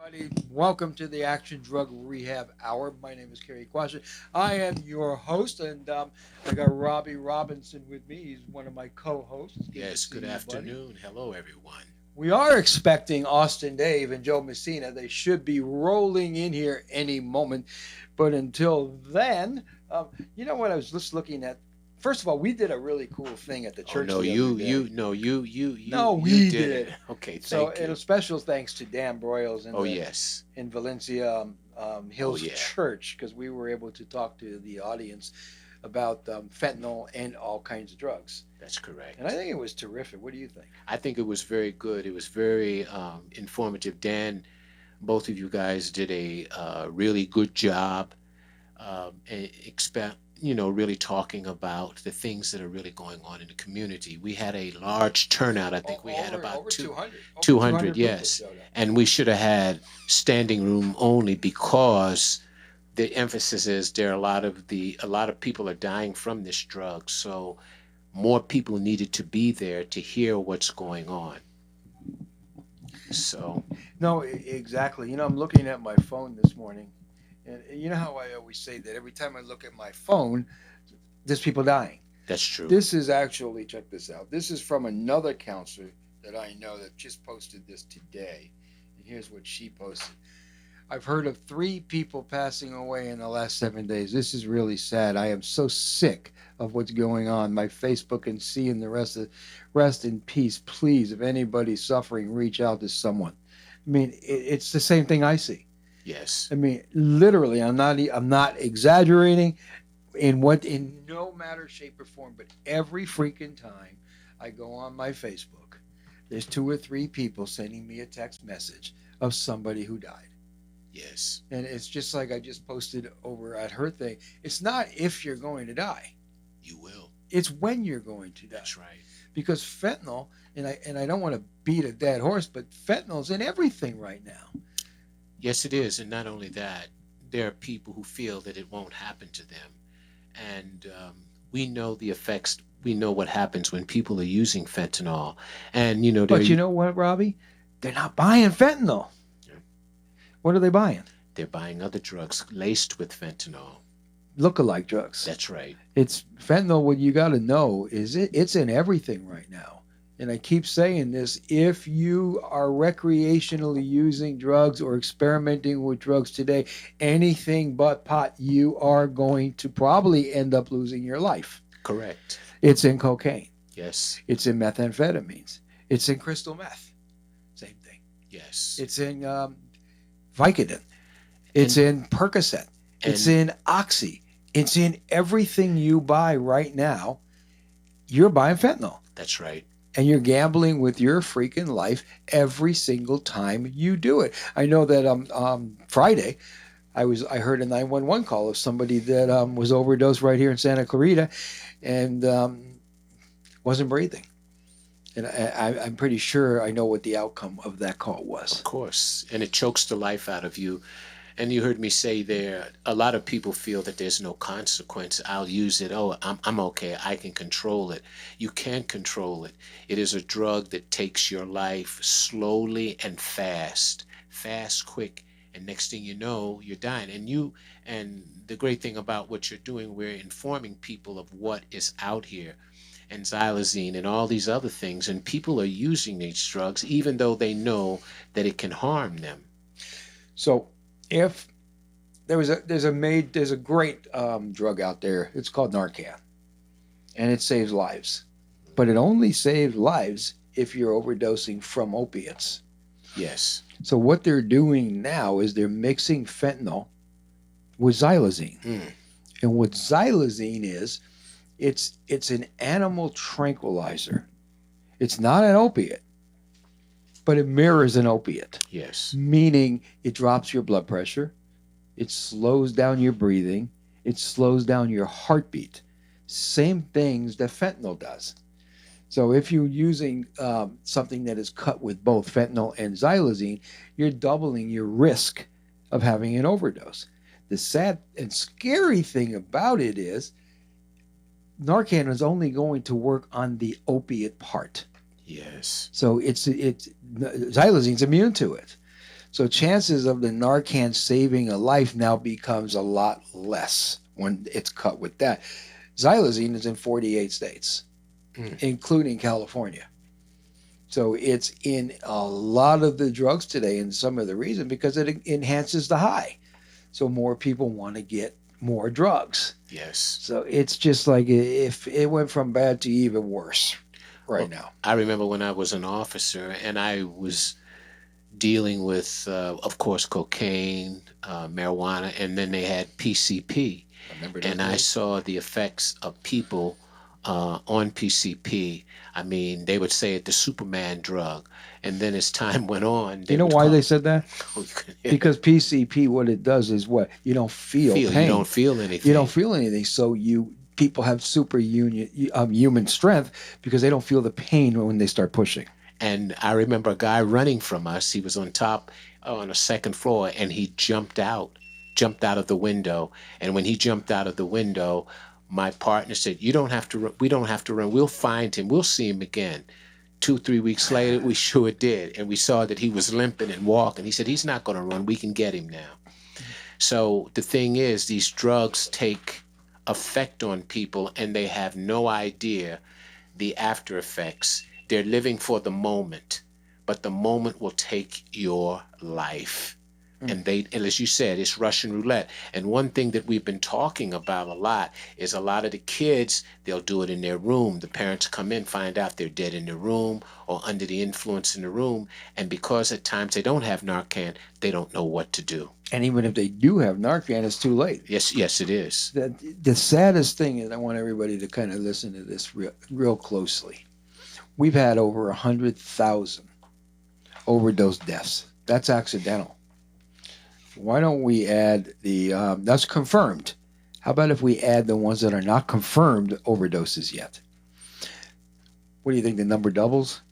everybody. Welcome to the Action Drug Rehab Hour. My name is Cary Quashen. I am your host, and I got Robbie Robinson with me. He's one of my co-hosts. Good to Yes, see good you, buddy. afternoon. Hello, everyone. We are expecting Austin Dave and Joe Messina. They should be rolling in here any moment. But until then, you know what? I was just looking at. First of all, we did a really cool thing at the Oh church no, the other you, day. you, no, No, you we did it. did. Okay, So, thank and a you. special thanks to Dan Broyles Oh yes. in Valencia Oh Hills yeah. Church because we were able to talk to the audience about fentanyl and all kinds of drugs. That's And I correct. think it was terrific. What do you think? I think it was very good. It was very informative. Dan, both of you guys did a really good job. Expect really talking about the things that are really going on in the community. We had a large turnout. I think we had about Over 200. Over 200, 200 people yes, showed up. and we should have had standing room only because the emphasis is there are a lot of people are dying from this drug, so more people needed to be there to hear what's going on. So No, exactly. You know, I'm looking at my phone this morning, and you know how I always say that every time I look at my phone, there's people dying. that's true. This is actually, check this out. This is from another counselor that I know that just posted this today. And here's what she posted. I've heard of 3 people passing away in the last 7 days. This is really sad. I am so sick of what's going on. My Facebook and seeing the rest in peace. Please, if anybody's suffering, reach out to someone. I mean, it's the same thing I see. Yes, I mean, literally, I'm not exaggerating in no matter shape or form, but every freaking time I go on my Facebook, there's 2 or 3 people sending me a text message of somebody who died. yes, And it's just like I just posted over at her thing. It's not if you're going to die, you will. it's when you're going to die. That's right. Because fentanyl, and I don't want to beat a dead horse, but fentanyl's in everything right now. Yes, it is. And not only that, there are people who feel that it won't happen to them. And we know the effects, we know what happens when people are using fentanyl. And, But you know what, Robbie? They're not buying fentanyl. What are they buying? they're buying other drugs laced with fentanyl. Lookalike drugs. That's right. It's fentanyl. What you got to know is it's in everything right now. And I keep saying this: if you are recreationally using drugs or experimenting with drugs today, anything but pot, you are going to probably end up losing your life. Correct. It's in cocaine. Yes. It's in methamphetamines. It's in crystal meth. Same thing. Yes. It's in Vicodin. It's And, in Percocet. It's and in Oxy. It's in everything you buy right now. You're buying fentanyl. that's right. And you're gambling with your freaking life every single time you do it. I know that Friday I heard a 911 call of somebody that was overdosed right here in Santa Clarita and wasn't breathing. And I'm pretty sure I know what the outcome of that call Of was. course. And it chokes the life out of you. And you heard me say there, a lot of people feel that there's no consequence. I'll use it. Oh, I'm okay. I can control it. You can't control it. It is a drug that takes your life slowly and fast, fast, quick. And next thing you know, you're dying. And the great thing about what you're doing, we're informing people of what is out here and xylazine and all these other things. And people are using these drugs even though they know that it can harm them. So if there's a great drug out there. It's called Narcan, and it saves lives, but it only saves lives if you're overdosing from opiates. Yes. So what they're doing now is they're mixing fentanyl with xylazine, Mm, and what xylazine is, it's an animal tranquilizer. It's not an opiate, but it mirrors an opiate, yes. meaning it drops your blood pressure, it slows down your breathing, it slows down your heartbeat. Same things that fentanyl does. So if you're using something that is cut with both fentanyl and xylazine, you're doubling your risk of having an overdose. The sad and scary thing about it is Narcan is only going to work on the opiate part. Yes. So it's xylazine's immune to it. So chances of the Narcan saving a life now becomes a lot less when it's cut with that. Xylazine is in 48 states, Mm. including California. So it's in a lot of the drugs today, and some of the reason because it enhances the high. So more people want to get more drugs. Yes. So it's just like if it went from bad to even worse right Well, now. I remember when I was an officer and I was dealing with, of course, cocaine, marijuana, and then they had PCP. Remember those And I days? saw the effects of people on PCP. I mean, they would say it the Superman drug. And then as time went on, You they know would why call they said that? Because PCP, what it does is what you don't feel feel. You don't pain. feel You don't anything. feel anything. So you people have human strength because they don't feel the pain when they start pushing. And I remember a guy running from us. He was on top, on a second floor, and he jumped out of the window. And when he jumped out of the window, my partner said, "You don't have to. We don't have to run. We'll find him. We'll see him again." 2, 3 weeks later, we sure did, and we saw that he was limping and walking. He said, "He's not going to run. We can get him now." So the thing is, these drugs take effect on people, and they have no idea the after effects. They're living for the moment, but the moment will take your life. And as you said, it's Russian roulette. And one thing that we've been talking about a lot is a lot of the kids, they'll do it in their room. The parents come in, find out they're dead in the room or under the influence in the room. And because at times they don't have Narcan, they don't know what to do. And even if they do have Narcan, it's too late. Yes, yes, it is. The saddest thing is I want everybody to kind of listen to this real closely. We've had over 100,000 overdose deaths. That's accidental. Why don't we add that's confirmed? How about if we add the ones that are not confirmed overdoses yet? What do you think? The number doubles?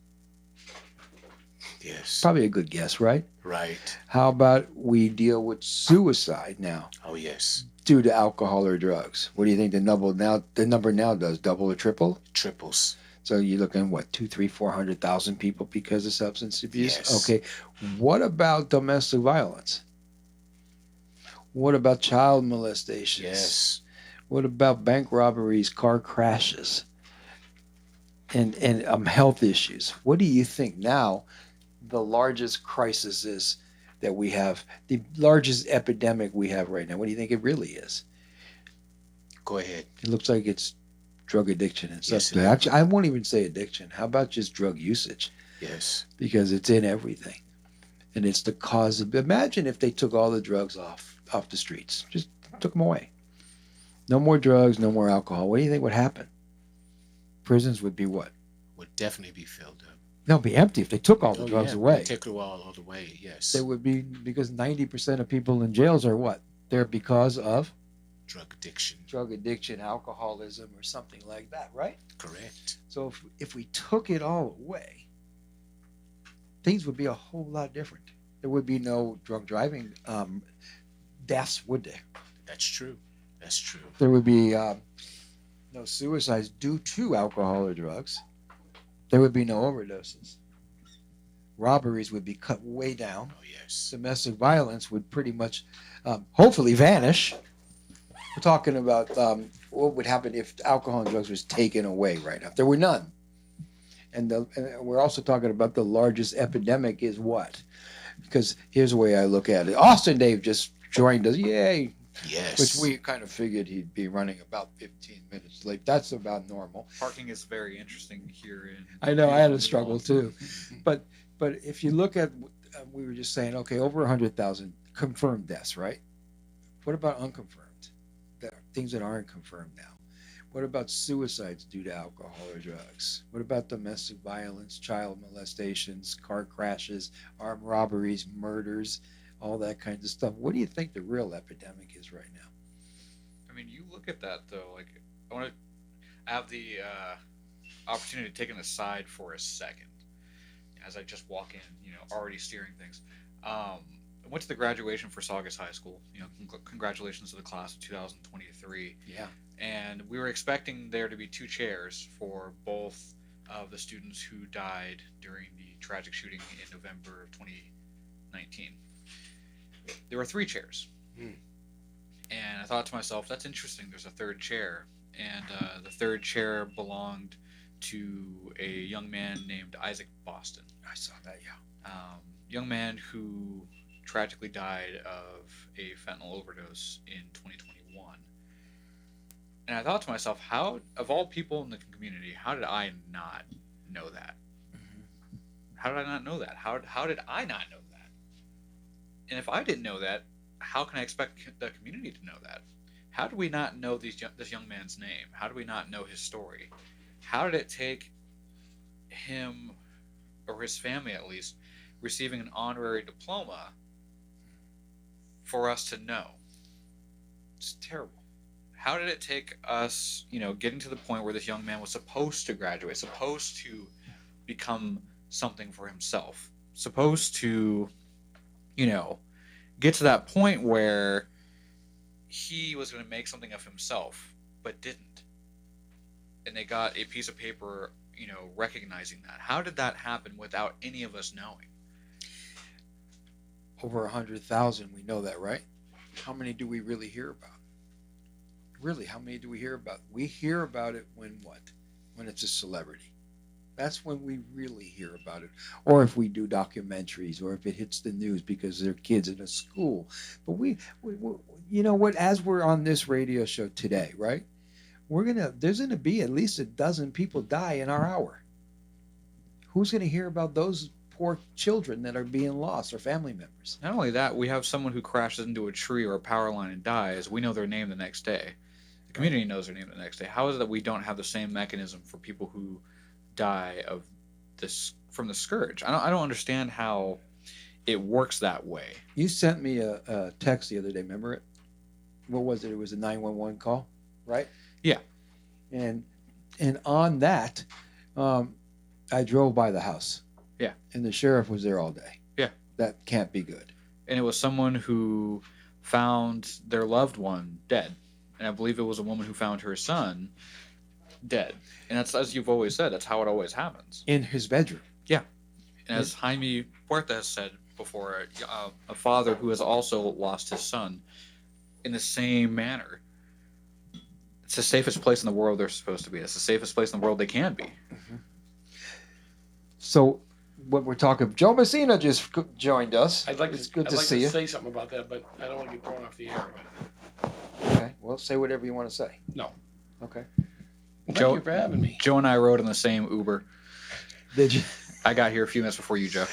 Yes. Probably a good guess, right? Right. How about we deal with suicide now Oh, yes. due to alcohol or drugs? What do you think the number now does? Double or triple? Triples. So you're looking what 2, 3, 400,000 people because of substance abuse? Yes. Okay. What about domestic violence? What about child molestations? Yes. What about bank robberies, car crashes, and health issues? What do you think now the largest crisis is that we have, the largest epidemic we have right now? What do you think it really is? Go ahead. It looks like it's drug addiction and Yes, stuff. it is. Actually, I won't even say addiction. How about just drug usage? Yes. Because it's in everything, and it's the cause of. Imagine if they took all the drugs off the streets, just took them away. No more drugs, no more alcohol. What do you think would happen? Prisons would be what? Would definitely be filled up. They'll be empty if they took all the Oh, drugs yeah. away. Take it all the way. Yes. They would be, because 90% of people in jails are what? They're because of Drug addiction. drug addiction, alcoholism, or something like that, right? Correct. So if we took it all away, things would be a whole lot different. There would be no drug driving deaths, would there? That's true. That's true. There would be no suicides due to alcohol or drugs. There would be no overdoses. Robberies would be cut way down. Oh, yes. Domestic violence would pretty much, hopefully, vanish. We're talking about what would happen if alcohol and drugs was taken away right now. If there were none. And we're also talking about the largest epidemic is what? Because here's the way I look at it. Austin Dave just joined us. Yay. Yes. Which we kind of figured he'd be running about 15 minutes late. That's about normal. Parking is very interesting here. I know, I had a struggle too. But if you look at, we were just saying, okay, over 100,000 confirmed deaths, right? What about unconfirmed? Things that aren't confirmed now. What about suicides due to alcohol or drugs? What about domestic violence, child molestations, car crashes, armed robberies, murders, all that kind of stuff? What do you think the real epidemic is right now? I mean, you look at that though. Like, I have the opportunity to take an aside for a second as I just walk in. Already steering things. I went to the graduation for Saugus High School. Congratulations to the class of 2023. Yeah. And we were expecting there to be 2 chairs for both of the students who died during the tragic shooting in November of 2019. there were 3 chairs. Hmm. And I thought to myself, that's interesting. There's a 3rd chair. And the 3rd chair belonged to a young man named Isaac Boston. I saw that, yeah. Young man who tragically died of a fentanyl overdose in 2021. And I thought to myself, how, of all people in the community, how did I not know that? How did I not know that? How did I not know that? And if I didn't know that, how can I expect the community to know that? How do we not know this young man's name? How do we not know his story? How did it take him, or his family at least, receiving an honorary diploma for us to know? It's terrible. How did it take us, getting to the point where this young man was supposed to graduate, supposed to become something for himself, supposed to, get to that point where he was going to make something of himself, but didn't. And they got a piece of paper, recognizing that. How did that happen without any of us knowing? Over 100,000, we know that, right? How many do we really hear about? Really, how many do we hear about? We hear about it when what? When it's a celebrity. That's when we really hear about it. Or if we do documentaries, or if it hits the news because they're kids in a school. But we you know what? As we're on this radio show today, right? There's gonna be at least a dozen people die in our hour. Who's gonna hear about those poor children that are being lost, or family members? Not only that, we have someone who crashes into a tree or a power line and dies. We know their name the next day. The community knows their name the next day. How is it that we don't have the same mechanism for people who die of this from the scourge? I don't understand how it works that way. You sent me a text the other day. Remember it? What was it? It was a 911 call, right? Yeah. And on that, I drove by the house. Yeah. And the sheriff was there all day. Yeah. That can't be good. And it was someone who found their loved one dead. And I believe it was a woman who found her son dead. And that's, as you've always said, that's how it always happens. In his bedroom. Yeah. And as Jaime Puerta has said before, a father who has also lost his son in the same manner. It's the safest place in the world they're supposed to be. It's the safest place in the world they can be. Mm-hmm. So, what we're talking, Joe Messina just joined us. It's good to see you. Say something about that, but I don't want to get thrown off the air. Okay, well, say whatever you want to say. No. Okay. Well, thank you for having me. Joe and I rode in the same Uber. Did you? I got here a few minutes before you, Joe.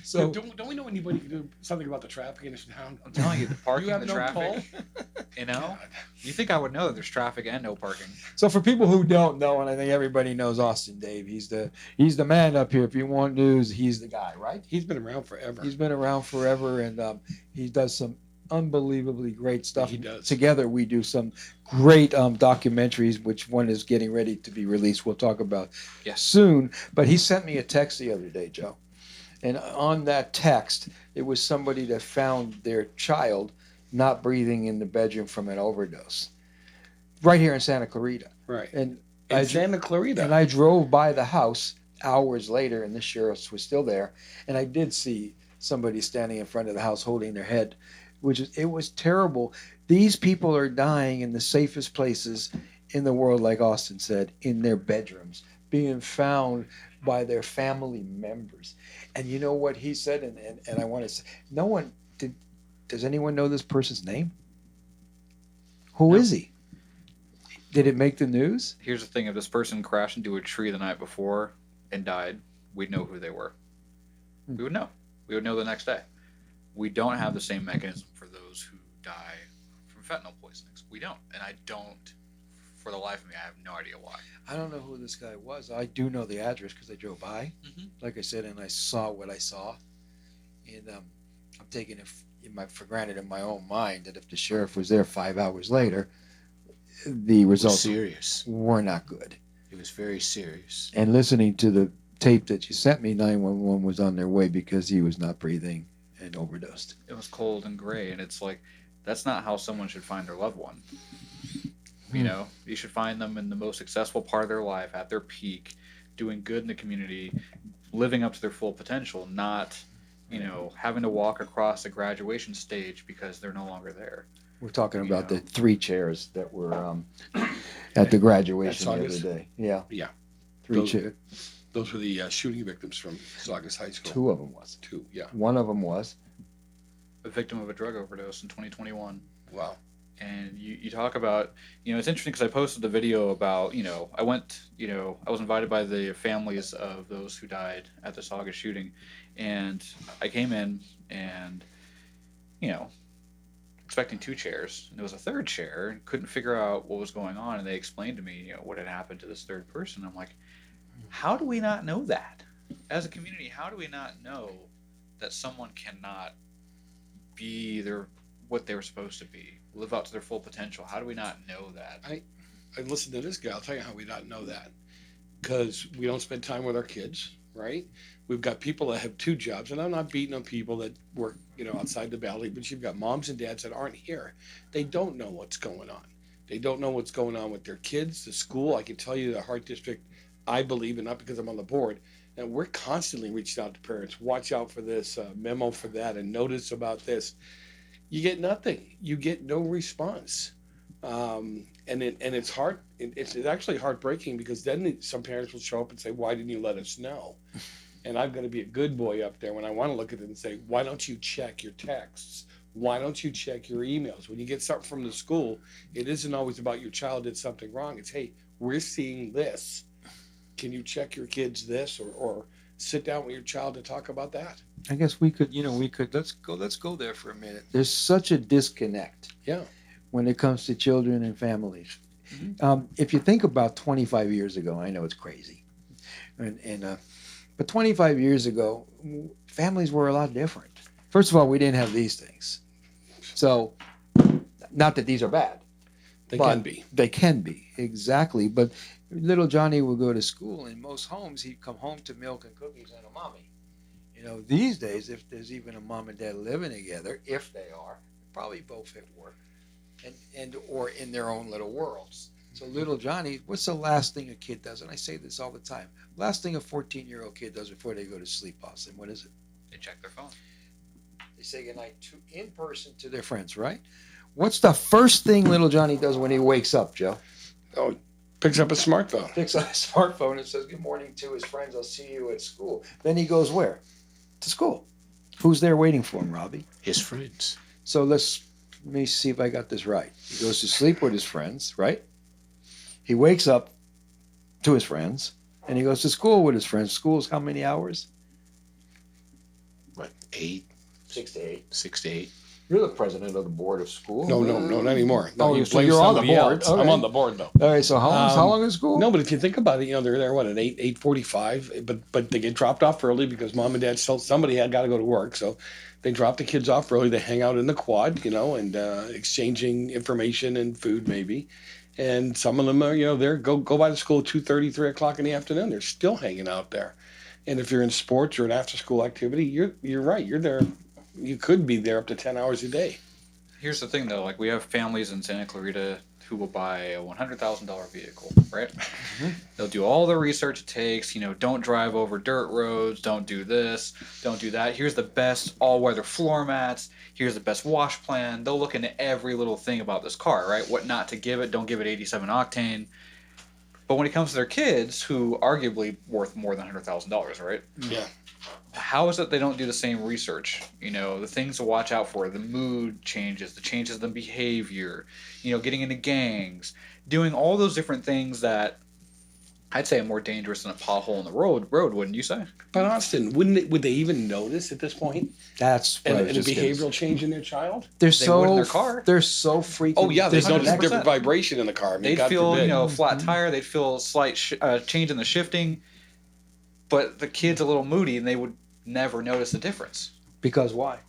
So don't we know anybody can do something about the traffic in this town? I'm telling you, the parking, You have the no traffic. pull? You think I would know that there's traffic and no parking? So for people who don't know, and I think everybody knows Austin Dave, he's the man up here. If you want news, he's the guy, right? He's been around forever. He's been around forever, and he does some unbelievably great stuff. He does. Together, we do some great documentaries, which one is getting ready to be released. We'll talk about soon. But he sent me a text the other day, Joe. And on that text, it was somebody that found their child not breathing in the bedroom from an overdose. Right here in Santa Clarita. Right. And Santa Clarita. And I drove by the house hours later, and the sheriff was still there. And I did see somebody standing in front of the house holding their head, it was terrible. These people are dying in the safest places in the world, like Austin said, in their bedrooms, being found by their family members. And you know what he said? And I want to say, does anyone know this person's name? Who is he? Did it make the news? Here's the thing. If this person crashed into a tree the night before and died, we'd know who they were. We would know. We would know the next day. We don't have the same mechanism for those who die from fentanyl poisonings. We don't. And I don't, for the life of me, I have no idea why. I don't know who this guy was. I do know the address because I drove by, like I said, and I saw what I saw. And I'm taking it for granted in my own mind that if the sheriff was there 5 hours later, the results were not good. It was very serious. And listening to the tape that you sent me, 911 was on their way because he was not breathing and overdosed. It was cold and gray, and it's like, that's not how someone should find their loved one. You know, you should find them in the most successful part of their life, at their peak, doing good in the community, living up to their full potential, not, having to walk across the graduation stage because they're no longer there. We're talking You about know. the 3 chairs that were at the graduation the other Saugus? day. Yeah, Yeah. 3 Those- chairs. Those were the shooting victims from Saugus High School. 2 of them was. 2, yeah. One of them was. A victim of a drug overdose in 2021. Wow. And you talk about, it's interesting because I posted a video about, I went, I was invited by the families of those who died at the Saugus shooting. And I came in and, expecting 2 chairs. And there was a 3rd chair and couldn't figure out what was going on. And they explained to me, what had happened to this 3rd person. I'm like, how do we not know that? As a community, how do we not know that someone cannot be what they were supposed to be, live out to their full potential? How do we not know that? I listened to this guy. I'll tell you how we not know that. Because we don't spend time with our kids, right? We've got people that have 2 jobs, and I'm not beating on people that work, outside the valley, but you've got moms and dads that aren't here. They don't know what's going on. They don't know what's going on with their kids, the school. I can tell you the Heart District, I believe, and not because I'm on the board, and we're constantly reaching out to parents. Watch out for this, memo for that, and notice about this. You get nothing. You get no response. And it's hard. It's actually heartbreaking because then some parents will show up and say, "Why didn't you let us know?" And I've got to be a good boy up there when I want to look at it and say, "Why don't you check your texts? Why don't you check your emails? When you get something from the school, it isn't always about your child did something wrong. It's, hey, we're seeing this. Can you check your kids this or sit down with your child to talk about that?" I guess we could, let's go there for a minute. There's such a disconnect. Yeah. When it comes to children and families. Mm-hmm. If you think about 25 years ago, I know it's crazy. But 25 years ago, families were a lot different. First of all, we didn't have these things. So, not that these are bad. They but can be. They can be, exactly. But little Johnny would go to school. In most homes, he'd come home to milk and cookies and a mommy. These days, if there's even a mom and dad living together, if they are, probably both at work and or in their own little worlds. So little Johnny, what's the last thing a kid does? And I say this all the time. Last thing a 14-year-old kid does before they go to sleep, Austin, what is it? They check their phone. They say goodnight in person to their friends, right? What's the first thing little Johnny does when he wakes up, Joe? Oh, picks up a smartphone. Picks up his smartphone and says good morning to his friends. I'll see you at school. Then he goes where? To school. Who's there waiting for him, Robbie? His friends. So let me see if I got this right. He goes to sleep with his friends, right? He wakes up to his friends, and he goes to school with his friends. School's how many hours? What, 8? 6 to 8. 6 to 8. You're the president of the board of school. No, not anymore. No, Oh, you so blame you're on the somebody board. else. Okay. I'm on the board though. All right, so how long is school? No, but if you think about it, they're there at 8:45, but they get dropped off early because mom and dad somebody had got to go to work, so they drop the kids off early. They hang out in the quad, and exchanging information and food maybe. And some of them are, they're go by the school at 2:30, 3 o'clock in the afternoon. They're still hanging out there. And if you're in sports or an after school activity, you're right. You're there. You could be there up to 10 hours a day. Here's the thing, though. Like, we have families in Santa Clarita who will buy a $100,000 vehicle, right? Mm-hmm. They'll do all the research it takes. Don't drive over dirt roads. Don't do this. Don't do that. Here's the best all-weather floor mats. Here's the best wash plan. They'll look into every little thing about this car, right? What not to give it. Don't give it 87 octane. But when it comes to their kids, who arguably worth more than $100,000, right? Yeah. How is it they don't do the same research? The things to watch out for, the mood changes, the changes in behavior, getting into gangs, doing all those different things that I'd say are more dangerous than a pothole in the road, wouldn't you say? But Austin, would they even notice at this point? That's what And I a was just gonna behavioral say. change in their child? They're They would in so their car. They're so freaking. Oh yeah, they disconnected. notice a 100%. different vibration in the car. I mean, They'd God feel, forbid. flat tire. They'd feel slight change in the shifting. But the kid's a little moody, and they would never notice the difference. Because why?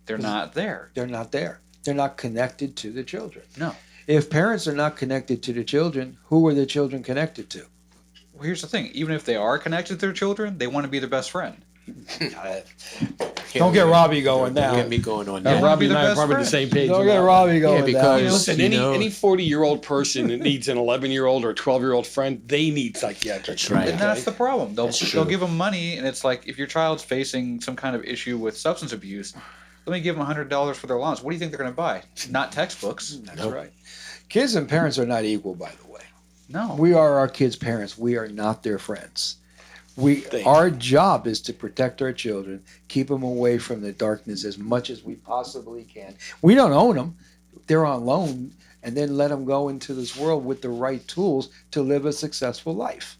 They're not there. They're not there. They're not connected to the children. No. If parents are not connected to the children, who are the children connected to? Well, here's the thing. Even if they are connected to their children, they want to be their best friend. Don't get Robbie going Don't now. get me going on Yeah, that. wanna Robbie be the and I are best probably on the friend. same page. Don't on get that one. Robbie going because- now. Listen, You any know- any 40-year-old person that needs an 11-year-old or a 12-year-old friend, they need psychiatric. That's right. And that's the problem. They'll That's true. give them money, and it's like if your child's facing some kind of issue with substance abuse, let me give them $100 for their allowance. What do you think they're going to buy? Not textbooks. That's Nope. right. Kids and parents are not equal, by the way. No. We are our kids' parents. We are not their friends. Thank Our job is to protect our children, keep them away from the darkness as much as we possibly can. We don't own them; they're on loan, and then let them go into this world with the right tools to live a successful life.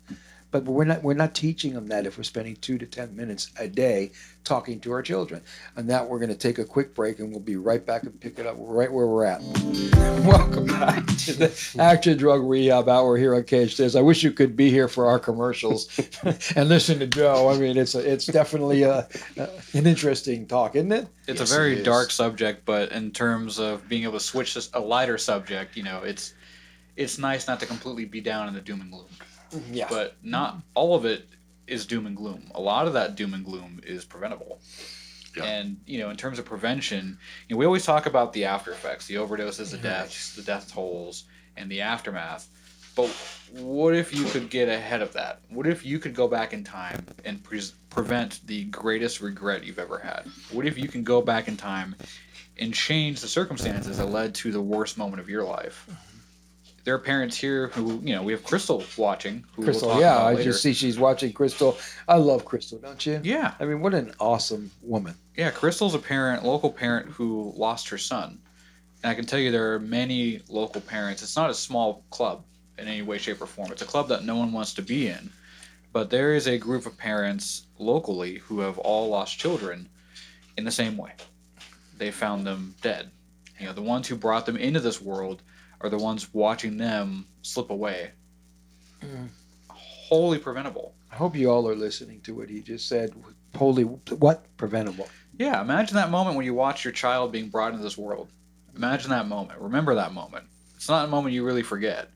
But we're not teaching them that if we're spending 2 to 10 minutes a day talking to our children. And that we're going to take a quick break, and we'll be right back and pick it up right where we're at. Welcome back to the Action Drug Rehab Hour here on KHTS. I wish you could be here for our commercials and listen to Joe. I mean, it's definitely an interesting talk, isn't it? It's Yes, a very it is. dark subject, but in terms of being able to switch this a lighter subject, it's nice not to completely be down in the doom and gloom. Yeah. But not all of it is doom and gloom. A lot of that doom and gloom is preventable. Yeah. And in terms of prevention, we always talk about the after effects, the overdoses, the deaths, the death tolls, and the aftermath. But what if you could get ahead of that? What if you could go back in time and prevent the greatest regret you've ever had? What if you can go back in time and change the circumstances that led to the worst moment of your life? There are parents here who, we have Crystal watching. Who Crystal, we'll talk yeah, about I later. just see she's watching Crystal. I love Crystal, don't you? Yeah. I mean, what an awesome woman. Yeah, Crystal's a local parent who lost her son. And I can tell you there are many local parents. It's not a small club in any way, shape, or form. It's a club that no one wants to be in. But there is a group of parents locally who have all lost children in the same way. They found them dead. The ones who brought them into this world are the ones watching them slip away. Wholly preventable. I hope you all are listening to what he just said. Wholly, what? Preventable. Yeah, imagine that moment when you watch your child being brought into this world. Imagine that moment. Remember that moment. It's not a moment you really forget.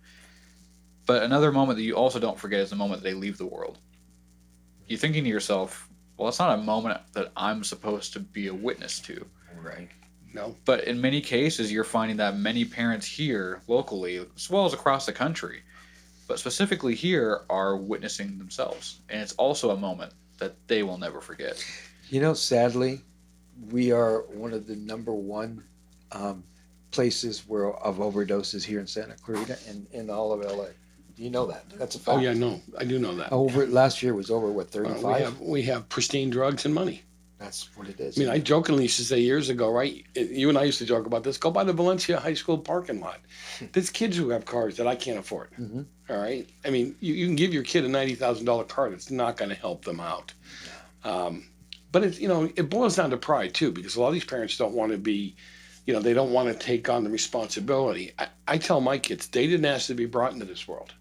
But another moment that you also don't forget is the moment that they leave the world. You're thinking to yourself, well, it's not a moment that I'm supposed to be a witness to. Right. No. But in many cases, you're finding that many parents here locally, as well as across the country, but specifically here, are witnessing themselves. And it's also a moment that they will never forget. Sadly, we are one of the number one places of overdoses here in Santa Clarita and in all of LA. Do you know that? That's a fact. Oh yeah, no, I do know that. Last year was over, what, 35? We have pristine drugs and money. That's what it is. I mean, I jokingly used to say years ago, right? You and I used to joke about this. Go by the Valencia High School parking lot. There's kids who have cars that I can't afford. Mm-hmm. All right. I mean, you can give your kid a $90,000 car. It's not going to help them out. But it's it boils down to pride too, because a lot of these parents don't want to be, they don't want to take on the responsibility. I tell my kids, they didn't ask to be brought into this world,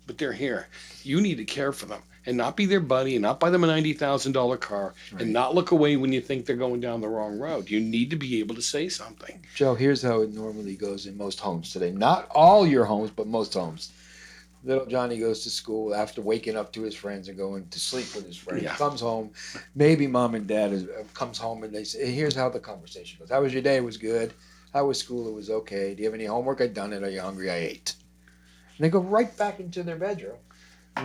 but they're here. You need to care for them. And not be their buddy, and not buy them a $90,000 car, Right. and not look away when you think they're going down the wrong road. You need to be able to say something. Joe, here's how it normally goes in most homes today. Not all your homes, but most homes. Little Johnny goes to school after waking up to his friends and going to sleep with his friends. Yeah. Comes home. Maybe mom and dad comes home and they say, hey, here's how the conversation goes. How was your day? It was good. How was school? It was okay. Do you have any homework? I done it. Are you hungry? I ate. And they go right back into their bedroom.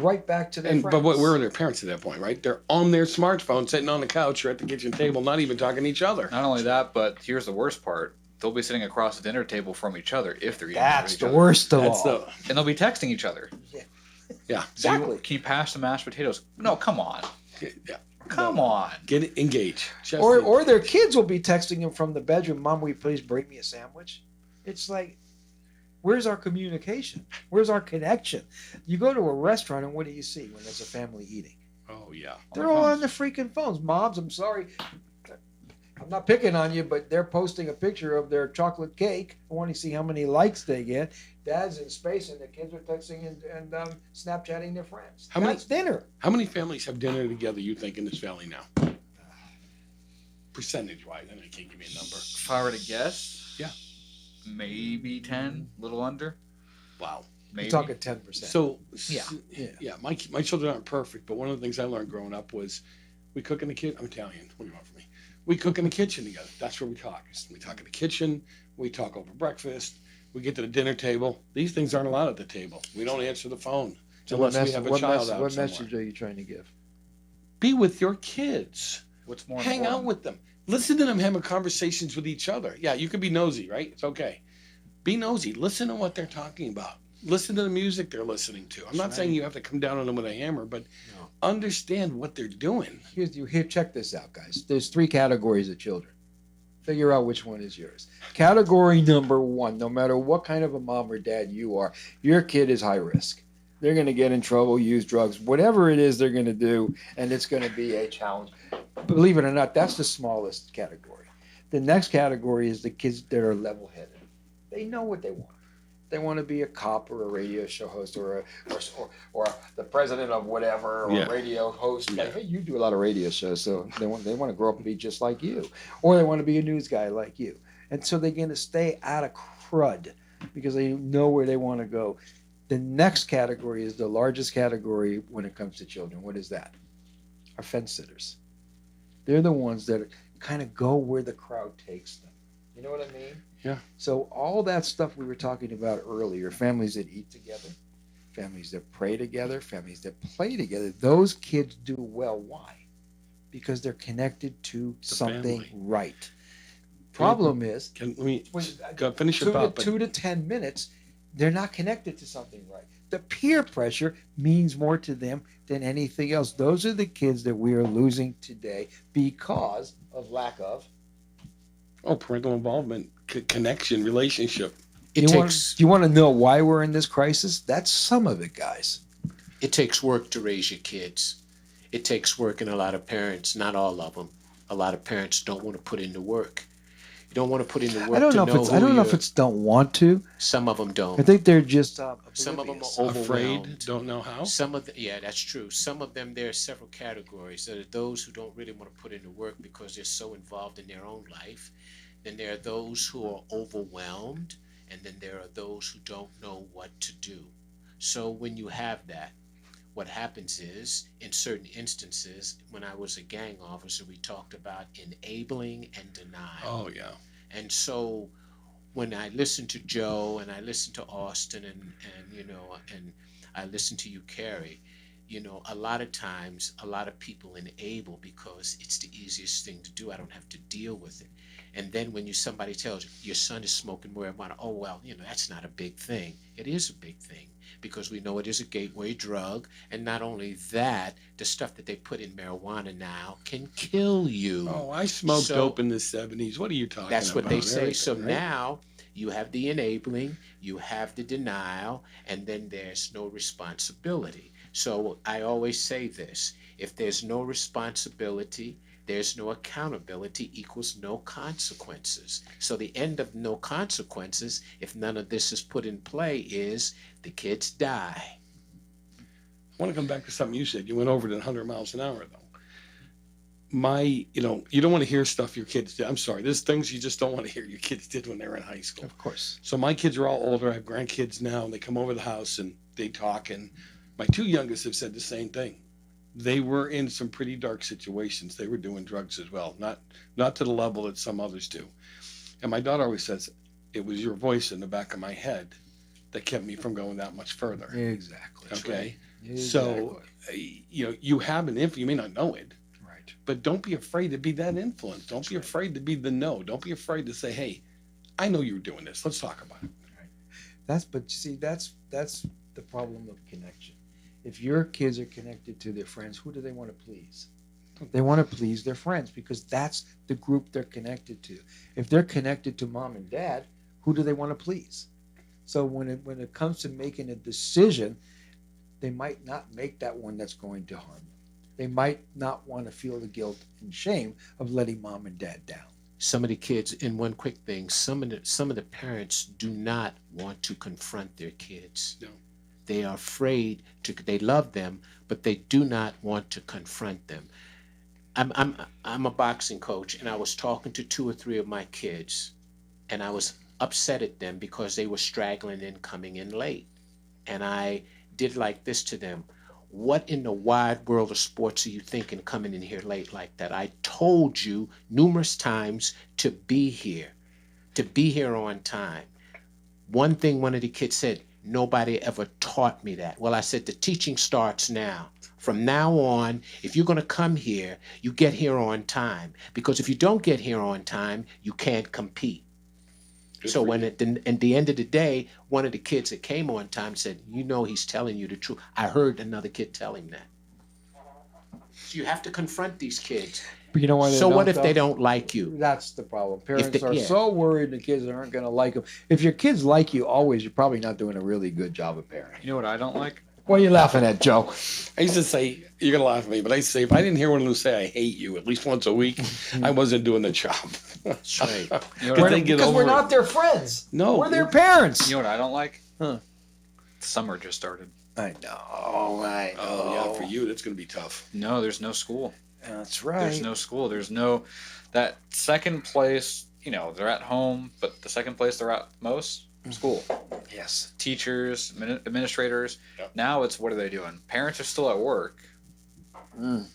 Right back to their friends. But where are their parents at that point, right? They're on their smartphone, sitting on the couch or at the kitchen table, not even talking to each other. Not only that, but here's the worst part. They'll be sitting across the dinner table from each other if they're eating That's with each the other. worst of That's all. the And they'll be texting each other. yeah. Exactly. Can you pass the mashed potatoes? No, come on. Yeah. Come on. Get engaged. Just Or their kids will be texting them from the bedroom, Mom, will you please bring me a sandwich? It's like, where's our communication? Where's our connection? You go to a restaurant and what do you see when there's a family eating? Oh yeah. They're all on the freaking phones. Moms, I'm sorry. I'm not picking on you, but they're posting a picture of their chocolate cake. I want to see how many likes they get. Dad's in space and the kids are texting and Snapchatting their friends. That's dinner. How many families have dinner together, you think, in this valley now? Percentage-wise, I can't give you a number. If I were to guess, Yeah. maybe 10, a little under. Wow. Maybe. You're talking 10%. So Yeah. my children aren't perfect, but one of the things I learned growing up was We cook in the kitchen. I'm Italian. What do you want from me? We cook in the kitchen together. That's where we talk. We talk in the kitchen. We talk over breakfast. We get to the dinner table. These things aren't allowed at the table. We don't answer the phone So unless we have a child out what somewhere. message are you trying to give? Be with your kids. What's more Hang out important? with them. Listen to them having conversations with each other. Yeah, you can be nosy, right? It's okay. Be nosy. Listen to what they're talking about. Listen to the music they're listening to. I'm not saying you have to come down on them with a hammer, but No. understand what they're doing. Here, check this out, guys. There's 3 categories of children. Figure out which one is yours. Category number 1, no matter what kind of a mom or dad you are, your kid is high risk. They're going to get in trouble, use drugs, whatever it is they're going to do, and it's going to be a challenge. Believe it or not, that's the smallest category. The next category is the kids that are level-headed. They know what they want. They want to be a cop or a radio show host or the president of whatever or a radio host. Yeah. Like, hey, you do a lot of radio shows, so they want to grow up and be just like you, or they want to be a news guy like you. And so they're going to stay out of crud because they know where they want to go. The next category is the largest category when it comes to children. What is that? Our fence sitters. They're the ones that kind of go where the crowd takes them. You know what I mean? Yeah. So all that stuff we were talking about earlier, families that eat together, families that pray together, families that play together, those kids do well. Why? Because they're connected to something family. right. Problem is, Let me when, go finish your thought. 2 to 10 minutes, they're not connected to something right. The peer pressure means more to them than anything else. Those are the kids that we are losing today because of lack of. Parental involvement, connection, relationship. It Do takes you want to know why we're in this crisis? That's some of it, guys. it takes work to raise your kids. It takes work, and a lot of parents, not all of them, a lot of parents don't want to put in the work. You don't want to put in the work I don't know to if know it's. who I don't know if you're- it's don't want to. Some of them I don't. think they're just Some of them oblivious. are Afraid, overwhelmed. don't know how. Some of the, yeah, that's true. Some of them, there are several categories. There are those who don't really want to put in the work because they're so involved in their own life. Then there are those who are overwhelmed, and then there are those who don't know what to do. So when you have that, what happens is, in certain instances, when I was a gang officer, we talked about enabling and denial. Oh yeah. And so when I listen to Joe and I listen to Austin and I listen to you, Cary, a lot of times a lot of people enable because it's the easiest thing to do. I don't have to deal with it. And then when somebody tells you your son is smoking marijuana, oh well, that's not a big thing. It is a big thing because we know it is a gateway drug, and not only that, the stuff that they put in marijuana now can kill you. Oh, I smoked So- dope in the 70s. What are you talking about? That's what they say. So Right? now you have the enabling, you have the denial, and then there's no responsibility. So I always say this: if there's no responsibility, there's no accountability equals no consequences. So the end of no consequences, if none of this is put in play, is the kids die. I want to come back to something you said. You went over it at 100 miles an hour, though. You don't want to hear stuff your kids did. I'm sorry. There's things you just don't want to hear your kids did when they were in high school. Of course. So my kids are all older. I have grandkids now, and they come over the house and they talk. And my 2 youngest have said the same thing. They were in some pretty dark situations. They were doing drugs as well, not to the level that some others do. And my daughter always says, it was your voice in the back of my head that kept me from going that much further. Exactly. Okay. Exactly. So, you have an influence. You may not know it, Right. but don't be afraid to be that influence. Don't be afraid to be the no. Don't be afraid to say, hey, I know you're doing this. Let's talk about it. That's the problem of connection. If your kids are connected to their friends, who do they want to please? They want to please their friends because that's the group they're connected to. If they're connected to mom and dad, who do they want to please? So when it comes to making a decision, they might not make that one that's going to harm them. They might not want to feel the guilt and shame of letting mom and dad down. Some of the kids, and one quick thing, some of the parents do not want to confront their kids. No. They are afraid to. They love them, but they do not want to confront them. I'm a boxing coach, and I was talking to 2 or 3 of my kids, and I was upset at them because they were straggling in, coming in late, and I did like this to them. What in the wide world of sports are you thinking coming in here late like that? I told you numerous times to be here on time. One thing one of the kids said, nobody ever taught me that. Well, I said, the teaching starts now. From now on, if you're going to come here, you get here on time. Because if you don't get here on time, you can't compete. Good So for when you. at the end of the day, one of the kids that came on time said, he's telling you the truth. I heard another kid tell him that. So you have to confront these kids. But you know why they So don't, what if they though? don't like you? That's the problem. Parents are yeah. so worried the kids aren't going to like them. If your kids like you always, you're probably not doing a really good job of parenting. You know what I don't like? What are you laughing at, Joe? I used to say, you're going to laugh at me, but I used to say, if I didn't hear one of them say, I hate you at least once a week, I wasn't doing the job. That's right. You know what I, Because we're not their friends. No. We're their parents. you know what I don't like? Huh. Summer just started. I know. I know. Oh, yeah, for you, that's going to be tough. No, there's no school. That's right. There's no school. There's no that second place. They're at home, but the second place they're at most school. Yes. Teachers, administrators. Yep. Now it's what are they doing? Parents are still at work. And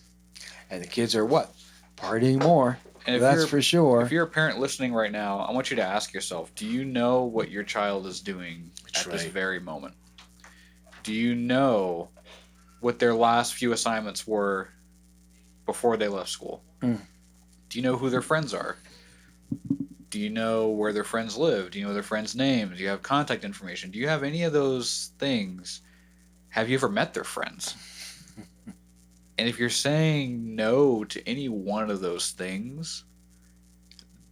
the kids are what? Partying more. And if That's you're, for sure. If you're a parent listening right now, I want you to ask yourself: do you know what your child is doing That's at this right. very moment? Do you know what their last few assignments were before they left school? Mm. Do you know who their friends are? Do you know where their friends live? Do you know their friends' names? Do you have contact information? Do you have any of those things? Have you ever met their friends? And if you're saying no to any one of those things,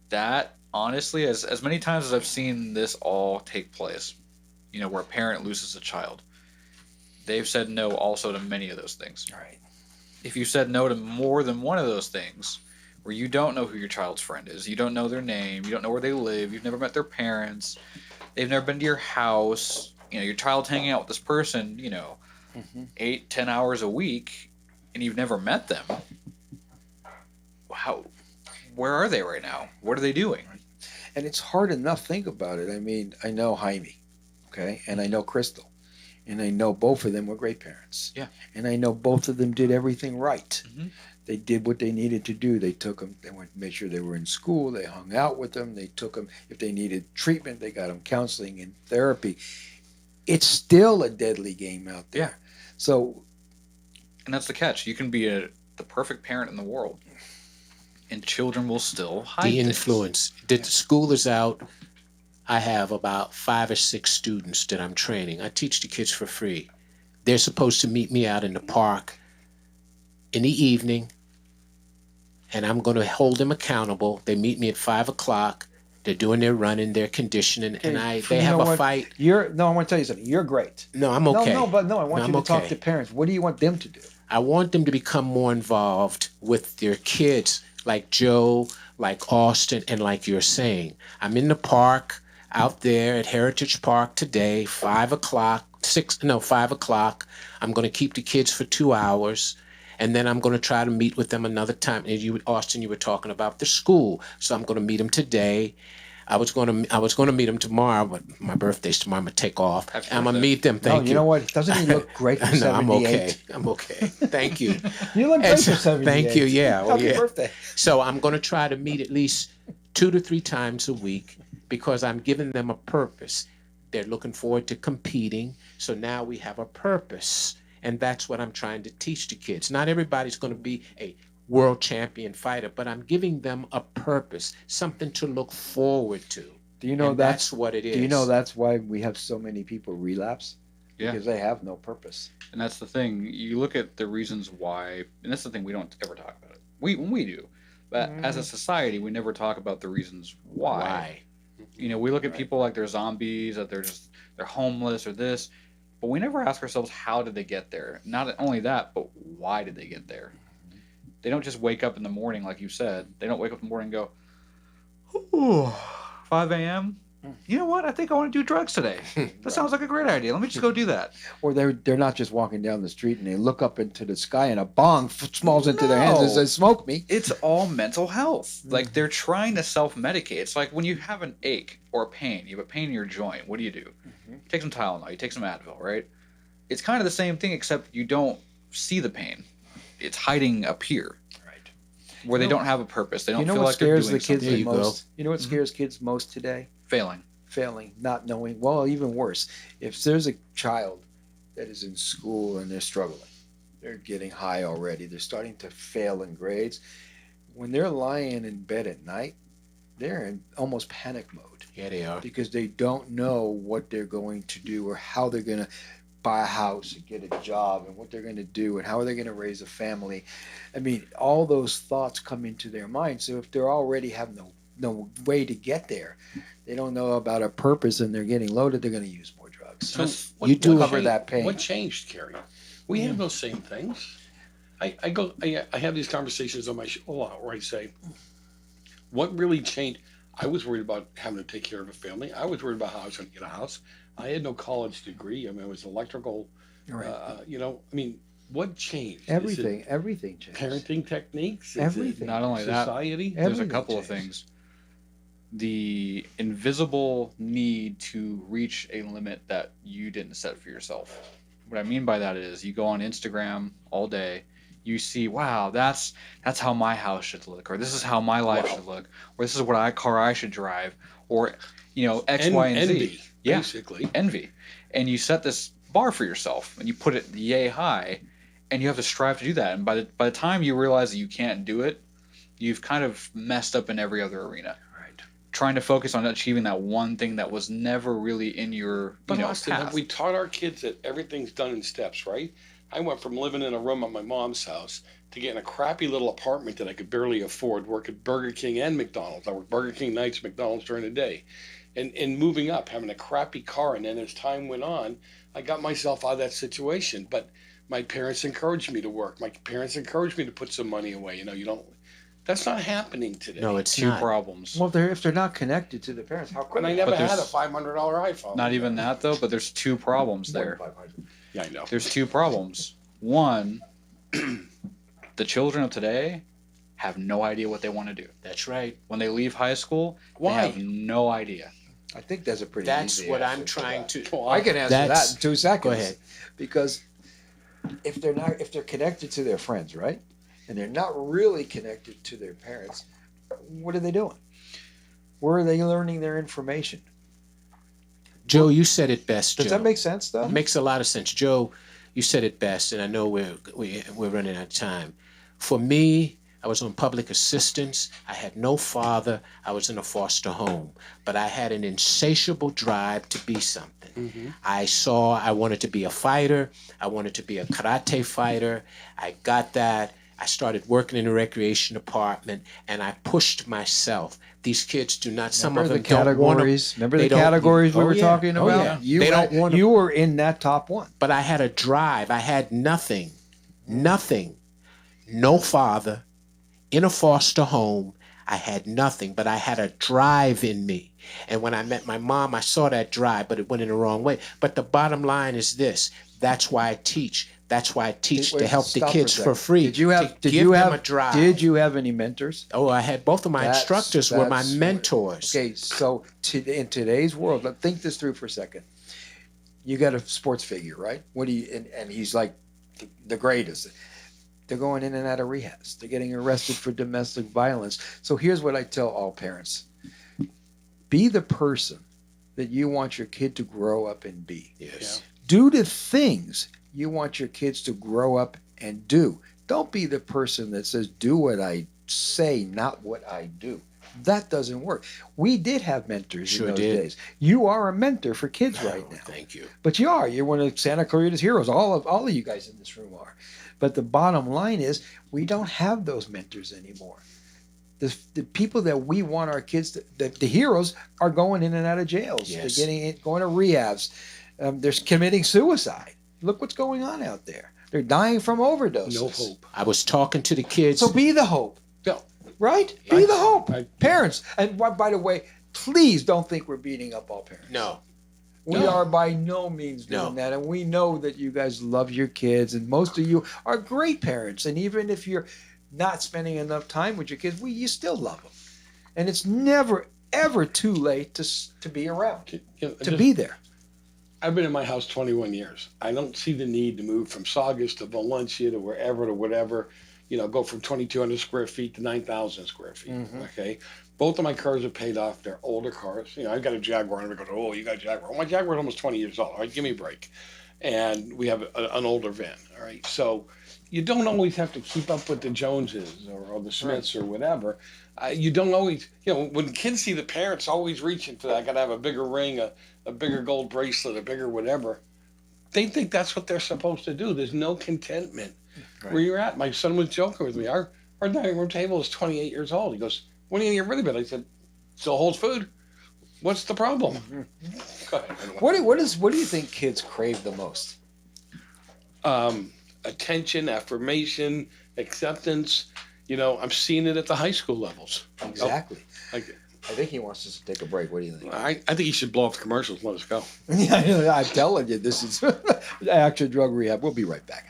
that honestly, as many times as I've seen this all take place, where a parent loses a child, they've said no also to many of those things. Right. If you said no to more than one of those things, where you don't know who your child's friend is, you don't know their name, you don't know where they live, you've never met their parents, they've never been to your house, your child's hanging out with this person, 8-10 hours a week, and you've never met them, where are they right now? What are they doing? And it's hard enough. Think about it. I mean, I know Jaime, okay, and I know Crystal, and I know both of them were great parents. Yeah. And I know both of them did everything right. Mm-hmm. They did what they needed to do. They took them. They went to make sure they were in school. They hung out with them. They took them. If they needed treatment, they got them counseling and therapy. It's still a deadly game out there. Yeah. So, and that's the catch. You can be the perfect parent in the world, and children will still hide The things. influence. The school is out. I have about 5 or 6 students that I'm training. I teach the kids for free. They're supposed to meet me out in the park in the evening, and I'm going to hold them accountable. They meet me at 5 o'clock. They're doing their running, their conditioning, and they have a fight. I want to tell you something. You're great. No, I'm okay. I want you to talk to parents. What do you want them to do? I want them to become more involved with their kids, like Joe, like Austin, and like you're saying. I'm in the park out there at Heritage Park today, 5 o'clock. I'm going to keep the kids for 2 hours, and then I'm going to try to meet with them another time. And Austin, you were talking about the school, so I'm going to meet them today. I was going to meet them tomorrow, but my birthday's tomorrow. I'm going to take off. I'm going to meet them. Thank you. You know what? Doesn't he look great for 78? I'm okay. Thank you. You look great for 78. Thank you. Yeah. Happy birthday. So I'm going to try to meet at least 2 to 3 times a week because I'm giving them a purpose. They're looking forward to competing. So now we have a purpose. And that's what I'm trying to teach the kids. Not everybody's going to be a world champion fighter, but I'm giving them a purpose, something to look forward to. Do you know that's what it is? Do you know that's why we have so many people relapse? Yeah. Because they have no purpose. And that's the thing. You look at the reasons why, and that's the thing, we don't ever talk about it. We do. But as a society, we never talk about the reasons why. We look at people like they're zombies, that they're homeless or this, but we never ask ourselves, how did they get there? Not only that, but why did they get there? They don't just wake up in the morning, like you said. They don't wake up in the morning and go, ooh, 5 a.m.? You know what? I think I want to do drugs today. That sounds like a great idea. Let me just go do that. Or they're not just walking down the street and they look up into the sky and a bong smalls into their hands and says, smoke me. It's all mental health. Like they're trying to self-medicate. It's like when you have an ache or a pain, you have a pain in your what do? You take some Tylenol, you take some Advil, right? It's kind of the same thing, except you don't see the pain. It's hiding up here. Right. Where they You know- don't have a purpose. They don't You know feel what like they're scares doing the kids There the you go. most? You know what Mhm. scares kids most today? failing. Failing, not knowing. Well, even worse, if there's a child that is in school and they're struggling, they're getting high already, they're starting to fail in grades. When they're lying in bed at night, they're in almost panic mode Yeah, they are. because they don't know what they're going to do or how they're going to buy a house and get a job and what they're going to do and how are they going to raise a family. I mean, all those thoughts come into their mind. So if they're already have no way to get there, they don't know about a purpose and they're getting loaded, they're going to use more drugs. So You do cover that pain. What changed, Cary? We have those same things. I have these conversations on my show a lot where I say, what really changed? I was worried about having to take care of a family. I was worried about how I was going to get a house. I had no college degree. I mean, it was electrical. Right. What changed? Is Everything changed. it parenting techniques? Is it Everything. Not only that, society? there's a Everything couple of changed. things. The invisible need to reach a limit that you didn't set for yourself. What I mean by that is you go on Instagram all day, you see, wow, that's how my house should look, or this is how my life should look, or this is what car I should drive, or X, Y, and Z. Envy, Yeah. basically. Envy. And you set this bar for yourself and you put it yay high and you have to strive to do that. And by the time you realize that you can't do it, you've kind of messed up in every other arena. Right. Trying to focus on achieving that one thing that was never really in your But Austin, path. have we taught our kids that everything's done in steps, right? I went from living in a room at my mom's house to getting a crappy little apartment that I could barely afford, work at Burger King and McDonald's. I worked Burger King nights, McDonald's during the day. And moving up, having a crappy car. And then as time went on, I got myself out of that situation. But my parents encouraged me to work. My parents encouraged me to put some money away. You don't. That's not happening today. No, it's Two not. problems. Well, if they're not connected to the parents, how could And I they? never But had a there's- $500 iPhone. Not even that though, but there's two problems More there. than 500. Yeah, I know. There's two problems. One, the children of today have no idea what they want to do. That's right. When they leave high school, Why? they have no idea. I think that's a pretty That's easy what answer I'm to trying that. to. Well, I can answer That's- that in 2 seconds. Go ahead. Because if they're connected to their friends, right? And they're not really connected to their parents, what are they doing? Where are they learning their information? Joe, you said it best. Does Joe. that make sense though? It makes a lot of sense. Joe, you said it best, and I know we're running out of time. For me, I was on public assistance. I had no father. I was in a foster home. But I had an insatiable drive to be something. Mm-hmm. I wanted to be a fighter. I wanted to be a karate fighter. I got that. I started working in the recreation department, and I pushed myself. These kids do not, some of Remember them the don't want to. categories? Remember they the don't- categories we Oh, were yeah. talking Oh, about? yeah. You, They don't wanna- you were in that top one. But I had a drive. I had nothing. Nothing. No father. In a foster home. I had nothing, but I had a drive in me. And when I met my mom, I saw that drive, but it went in the wrong way. But the bottom line is this. That's why I teach. That's why I teach to Wait, help the stop kids a for second. free. Did you have? to Did give you them have? a drive. Did you have any mentors? Oh, I had both of my That's- instructors were my that's- mentors. Okay, so in today's world, think this through for a second. You got a sports figure, right? What do you? And he's like the greatest. They're going in and out of rehabs. They're getting arrested for domestic violence. So here's what I tell all parents: be the person that you want your kid to grow up and be. Yes. Do the things you want your kids to grow up and do. Don't be the person that says, do what I say, not what I do. That doesn't work. We did have mentors Sure in those did. days. You are a mentor for kids right Oh, now. thank you. But you are. You're one of Santa Clarita's heroes. All of you guys in this room are. But the bottom line is we don't have those mentors anymore. The people that we want our kids to, the heroes are going in and out of jails. Yes. They're going to rehabs. They're committing suicide. Look what's going on out there. They're dying from overdoses. No hope. I was talking to the kids. So be the hope. No. Right? Be the hope. I- Parents. And by the way, please don't think we're beating up all parents. No. We No. are by no means doing No. that. And we know that you guys love your kids. And most of you are great parents. And even if you're not spending enough time with your kids, you still love them. And it's never, ever too late to be around, to be there. I've been in my house 21 years. I don't see the need to move from Saugus to Valencia to wherever to whatever, go from 2,200 square feet to 9,000 square feet. Okay. Both of my cars are paid off. They're older cars. I've got a Jaguar, and everybody goes, "Oh, you got a Jaguar." Well, my Jaguar's almost 20 years old. All right, give me a break. And we have an older van. All right. So you don't always have to keep up with the Joneses or the Smiths or whatever. You don't always, when kids see the parents always reaching for that, I got to have a bigger ring, a bigger gold bracelet, a bigger whatever. They think that's what they're supposed to do. There's no contentment where you're at. My son was joking with me. Our dining room table is 28 years old. He goes, "When are you going to get rid of it?" I said, "Still holds food. What's the problem?" Go ahead. What do you think kids crave the most? Attention, affirmation, acceptance. I'm seeing it at the high school levels. Exactly. Like, I think he wants us to take a break. What do you think? I think you should blow off the commercials and let us go. Yeah, I'm telling you, this is Action Drug Rehab. We'll be right back.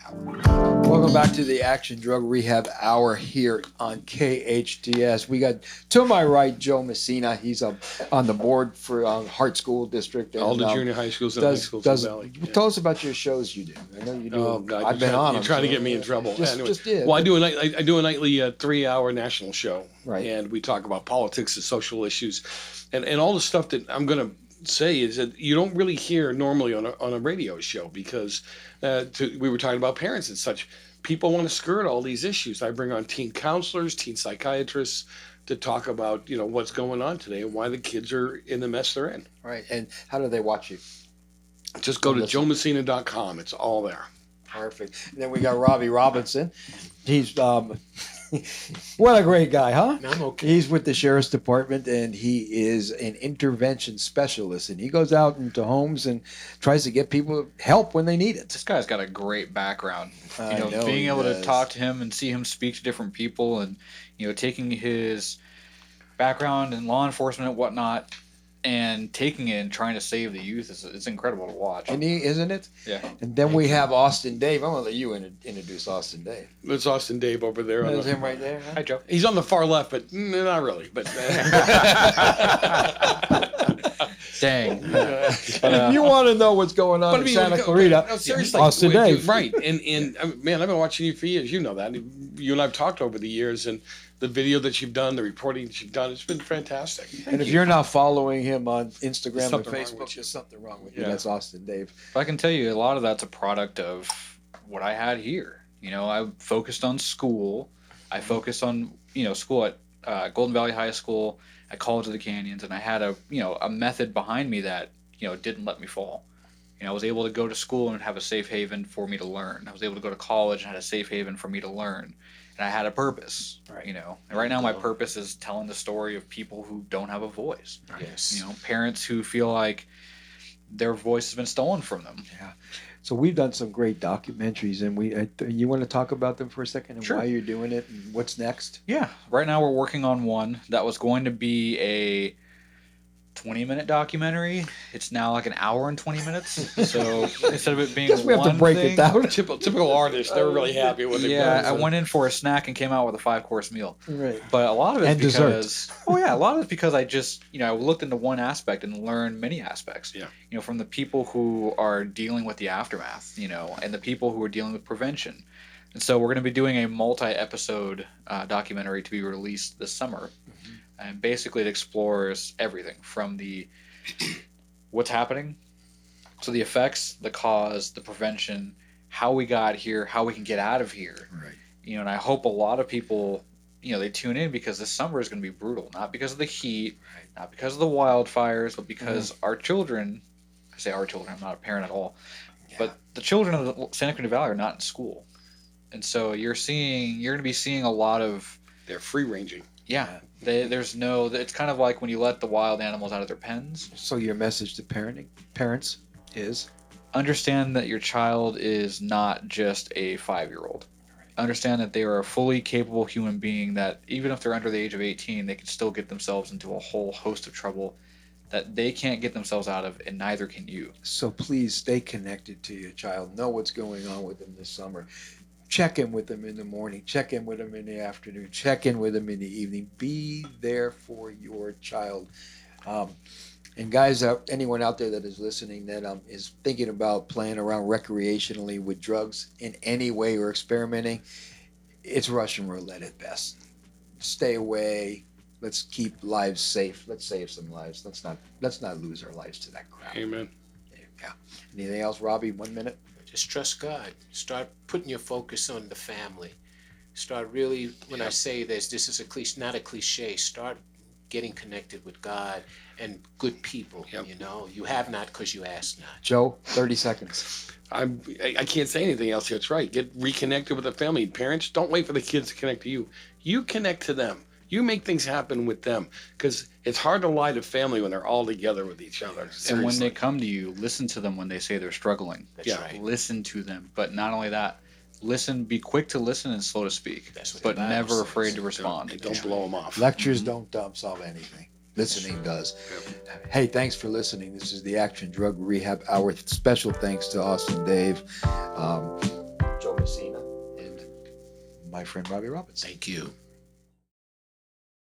Welcome back to the Action Drug Rehab Hour here on KHTS. We got, to my right, Joe Messina. He's on the board for Hart School District. And, all the junior high schools and high schools in the Valley. Yeah. Tell us about your shows you do. I know you do. Oh, God. I've been on them. You're trying to get me in trouble. Just did. Well, I do a nightly 3-hour national show. Right. And we talk about politics and social issues. And all the stuff that I'm going to say is that you don't really hear normally on a radio show because we were talking about parents and such. People want to skirt all these issues. I bring on teen counselors, teen psychiatrists to talk about, what's going on today and why the kids are in the mess they're in. Right. And how do they watch you? Just go to joemessina.com. It's all there. Perfect. And then we got Robbie Robinson. He's what a great guy, huh? I'm okay. He's with the Sheriff's Department, and he is an intervention specialist. And he goes out into homes and tries to get people help when they need it. This guy's got a great background. I know being he able to does. talk to him and see him speak to different people, and taking his background in law enforcement and whatnot, and taking it and trying to save the youth it's incredible to watch. And isn't it? Yeah. And then we have Austin Dave. I'm going to let you introduce Austin Dave. There's Austin Dave over there. There's him right there. Hi, Joe. He's on the far left, but not really. But Dang. If you want to know what's going on in Santa Clarita, seriously, Austin Dave. Right. And man, I've been watching you for years. You know that. You and I've talked over the years, and the video that you've done, the reporting that you've done, it's been fantastic. And if you're not following him on Instagram and something wrong Facebook, with you. there's something wrong with you. Yeah. That's Austin Dave. But I can tell you a lot of that's a product of what I had here. I focused on school. I focused on, school at Golden Valley High School, at College of the Canyons, and I had a method behind me that, didn't let me fall. I was able to go to school and have a safe haven for me to learn. I was able to go to college and had a safe haven for me to learn. And I had a purpose, Right. And right now my purpose is telling the story of people who don't have a voice. Yes. Parents who feel like their voice has been stolen from them. Yeah. So we've done some great documentaries, and you want to talk about them for a second and Sure. why you're doing it and what's next? Yeah. Right now we're working on one that was going to be a 20-minute documentary. It's now like an hour and 20 minutes. So instead of it being Guess we have to one break thing, it down. Typical artists, they're really happy when they Yeah, go. I went in for a snack and came out with a 5-course meal. Right. But a lot of it And is dessert. because a lot of it's because I just I looked into one aspect and learned many aspects. Yeah. From the people who are dealing with the aftermath, and the people who are dealing with prevention. And so we're going to be doing a multi-episode documentary to be released this summer. Mm-hmm. And basically it explores everything from the what's happening to the effects, the cause, the prevention, how we got here, how we can get out of here. Right. And I hope a lot of people, they tune in because this summer is going to be brutal, not because of the heat, not because of the wildfires, but because our children, I say our children, I'm not a parent at all, but the children of the Santa Cruz Valley are not in school. And so you're going to be seeing a lot of, They're free ranging. it's kind of like when you let the wild animals out of their pens. So your message to parents is? Understand that your child is not just a 5-year-old. Understand that they are a fully capable human being that even if they're under the age of 18, they can still get themselves into a whole host of trouble that they can't get themselves out of, and neither can you. So please stay connected to your child. Know what's going on with them this summer. Check in with them in the morning. Check in with them in the afternoon. Check in with them in the evening. Be there for your child. And guys, anyone out there that is listening that is thinking about playing around recreationally with drugs in any way or experimenting, it's Russian roulette at best. Stay away. Let's keep lives safe. Let's save some lives. Let's not lose our lives to that crap. Amen. There you go. Anything else, Robbie? 1 minute. Just trust God. Start putting your focus on the family. Start really, when I say this is a cliche, not a cliche. Start getting connected with God and good people. Yep. You have not because you ask not. Joe, 30 seconds. I can't say anything else. That's right. Get reconnected with the family. Parents, don't wait for the kids to connect to you. You connect to them. You make things happen with them, because it's hard to lie to family when they're all together with each other. And when Seriously. they come to you, listen to them when they say they're struggling. That's Yeah. right. Listen to them. But not only that, be quick to listen and slow to speak. That's what But the Bible never says. afraid to respond. And don't blow them off. Lectures don't solve anything. Listening does. Hey, thanks for listening. This is the Action Drug Rehab Hour. Special thanks to Austin Dave, Joe Messina, and my friend Robbie Roberts. Thank you.